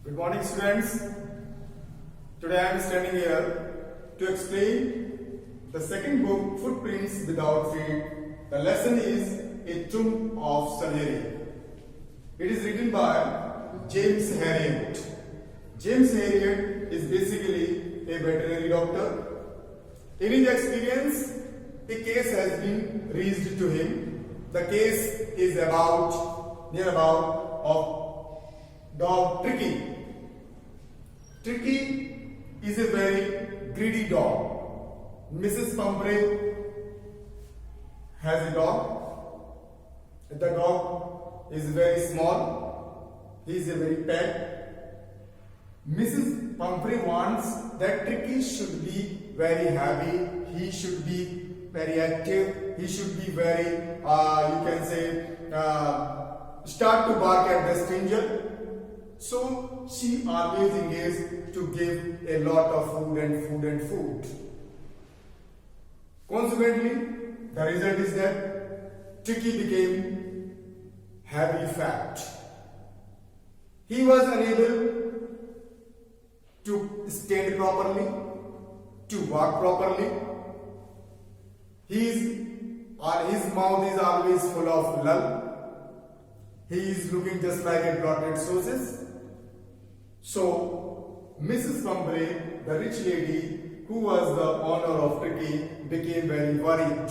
Good morning, students. Today I am standing here to explain the second book, Footprints Without Feet. The lesson is A Tomb of Surgery. It is written by James Herriot. James Herriot is basically a veterinary doctor. In his experience, a case has been raised to him. The case is about of dog Tricky. Tricky is a very greedy dog. Mrs. Pumphrey has a dog. The dog is very small. He is a very pet. Mrs. Pumphrey wants that Tricky should be very happy. He should be very active. He should be very, start to bark at the stranger. So she always engaged to give a lot of food. Consequently, the result is that Tricky became heavily fat. He was unable to stand properly, to walk properly. His mouth is always full of lull. He is looking just like a bloated sausage. So, Mrs. Pumphrey, the rich lady who was the owner of Tricky, became very worried.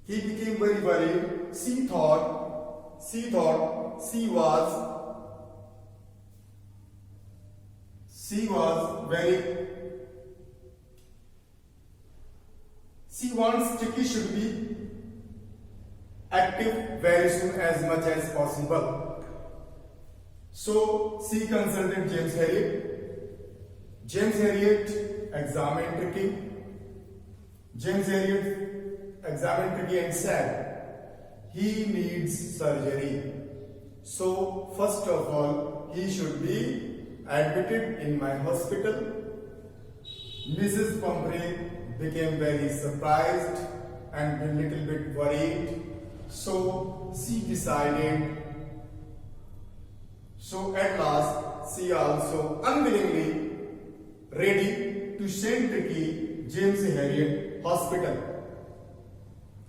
He became very worried. She thought she wants Tricky should be active very soon as much as possible. So she consulted James Herriot. James Herriot examined Tricky. James Herriot examined Tricky and said, he needs surgery. So first of all, he should be admitted in my hospital. Mrs. Pumphrey became very surprised and a little bit worried. So she decided. So at last, she also unwillingly ready to send Tricky James Herriot Hospital.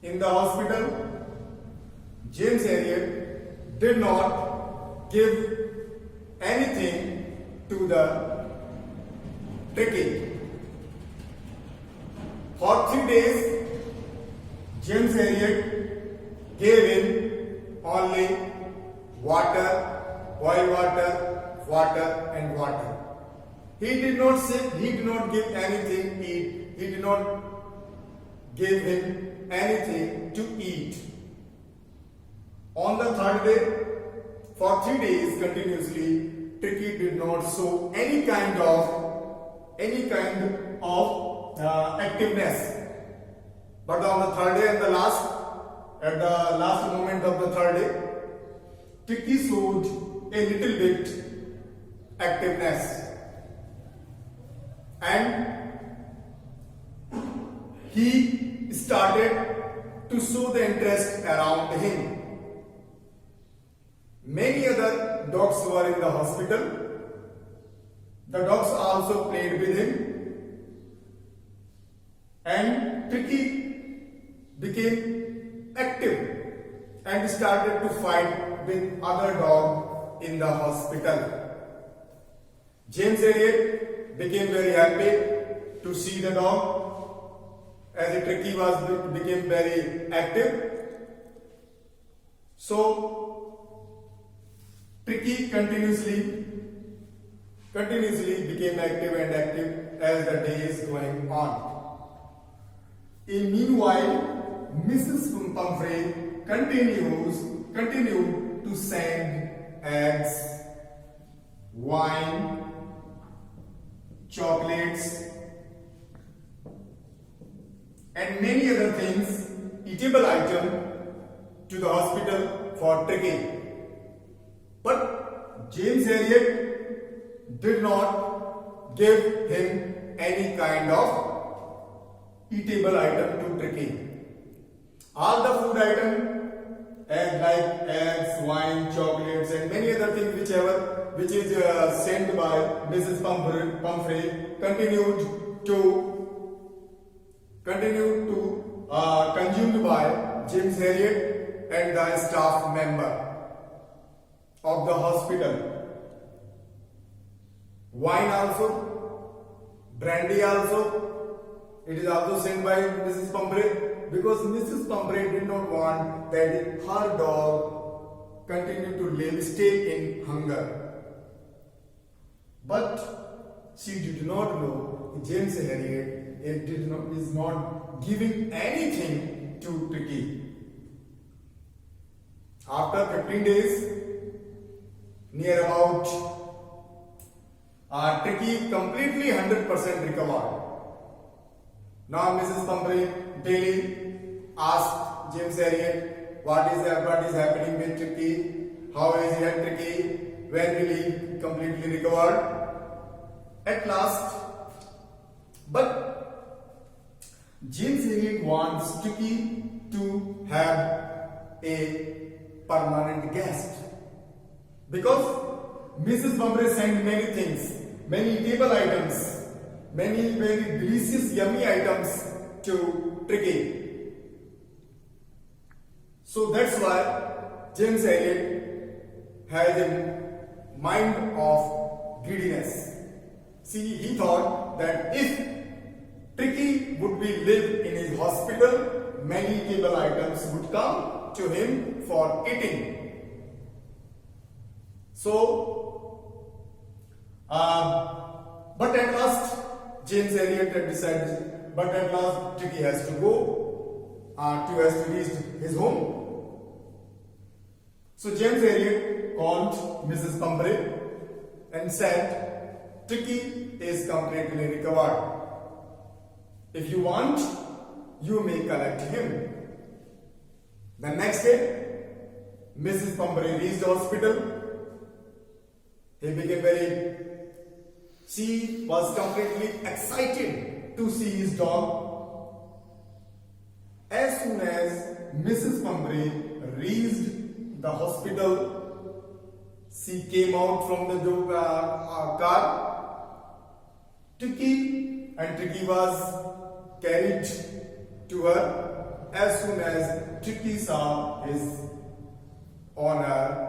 In the hospital, James Herriot did not give anything to the Tricky. For 3 days, James Herriot gave him only water, boiled water and water. He did not give anything to eat. He did not give him anything to eat. On the third day, for 3 days continuously, Tricky did not show any kind of activeness. But on the third day and at the last moment of the third day, Tricky showed a little bit activeness, and he started to show the interest around him. Many other dogs were in the hospital. The dogs also played with him, and Tricky became active and started to fight with other dogs in the hospital. James Herriot became very happy to see the dog as Tricky became very active. So Tricky continuously became active as the day is going on. Meanwhile, Mrs. Pumphrey continued to send eggs, wine, chocolates, and many other things, eatable items, to the hospital for Tricky. But James Herriot did not give him any kind of eatable item to Tricky. All the food items like eggs, wine, chocolates and many other things which is sent by Mrs. Pumphrey, continued to consumed by James Herriot and the staff member of the hospital. Wine also, brandy also, it is also sent by Mrs. Pumphrey, because Mrs. Pumphrey did not want that her dog continue to stay in hunger. But she did not know James Herriot is not giving anything to Tricky. After 15 days, near about, Tricky completely 100% recovered. Now Mrs. Pumphrey daily asked James Herriot, what is happening with Tricky? How is he at Tricky? When will he completely recover? At last, but James Herriot wants Tricky to have a permanent guest, because Mrs. Pumphrey sent many things, many table items, many very delicious, yummy items to Tricky. So that's why James Herriot has a mind of greediness. See, he thought that if Tricky would be live in his hospital, many table items would come to him for eating. So, but at last, James Herriot had decided, but at last Tricky has to go, has to reach his home. So James Herriot called Mrs. Pumphrey and said, Tricky is completely recovered. If you want, you may collect him. The next day, Mrs. Pumphrey reached the hospital. She was completely excited to see his dog. As soon as Mrs. Pumphrey reached the hospital, she came out from the car. Tricky was carried to her. As soon as Tricky saw his owner,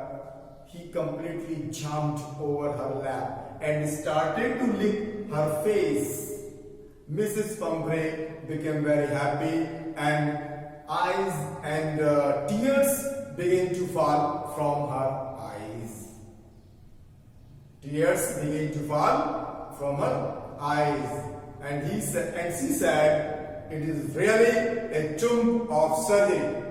he completely jumped over her lap and started to lick her face. Mrs. Pumphrey became very happy, and eyes and tears began to fall from her eyes. Tears began to fall from her eyes. And she said, it is really a tomb of surgery.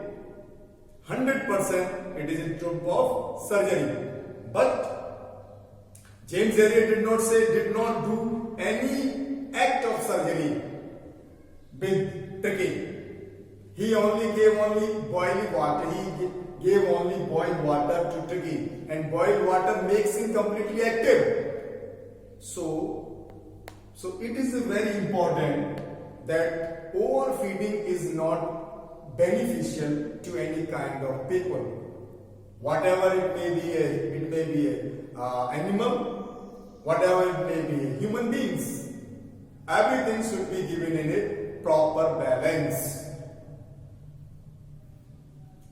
100% it is a tomb of surgery. But James Herriot did not do any act of surgery with Tricky. He only gave boiling water. He gave only boiled water to Tricky, and boiled water makes him completely active. So it is very important that overfeeding is not beneficial to any kind of people. Whatever it may be an animal, whatever it may be human beings. Everything should be given in a proper balance.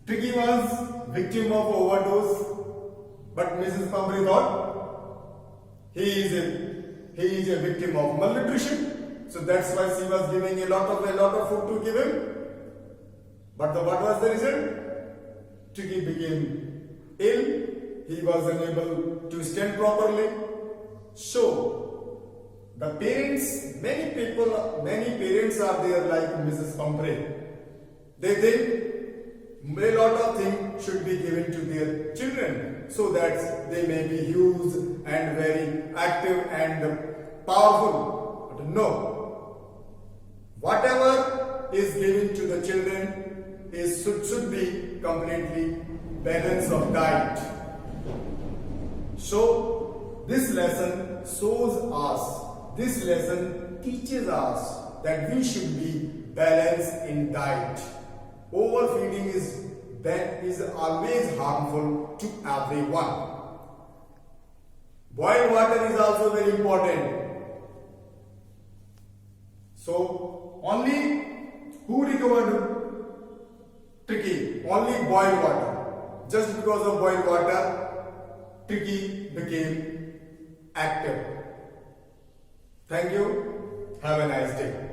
Tricky was victim of overdose, but Mrs. Pumphrey thought he is a victim of malnutrition. So that's why she was giving a lot of food to give him. But what was the result? Tricky became ill. He was unable to stand properly. So the parents, many parents are there like Mrs. Pumphrey. They think a lot of things should be given to their children so that they may be huge and very active and powerful. But no, whatever is given to the children should be completely balance of diet. So this lesson this lesson teaches us that we should be balanced in diet. Overfeeding is always harmful to everyone. Boiled water is also very important. So only who recovered Tricky? Only boiled water. Just because of boiled water, Tricky became active. Thank you. Have a nice day.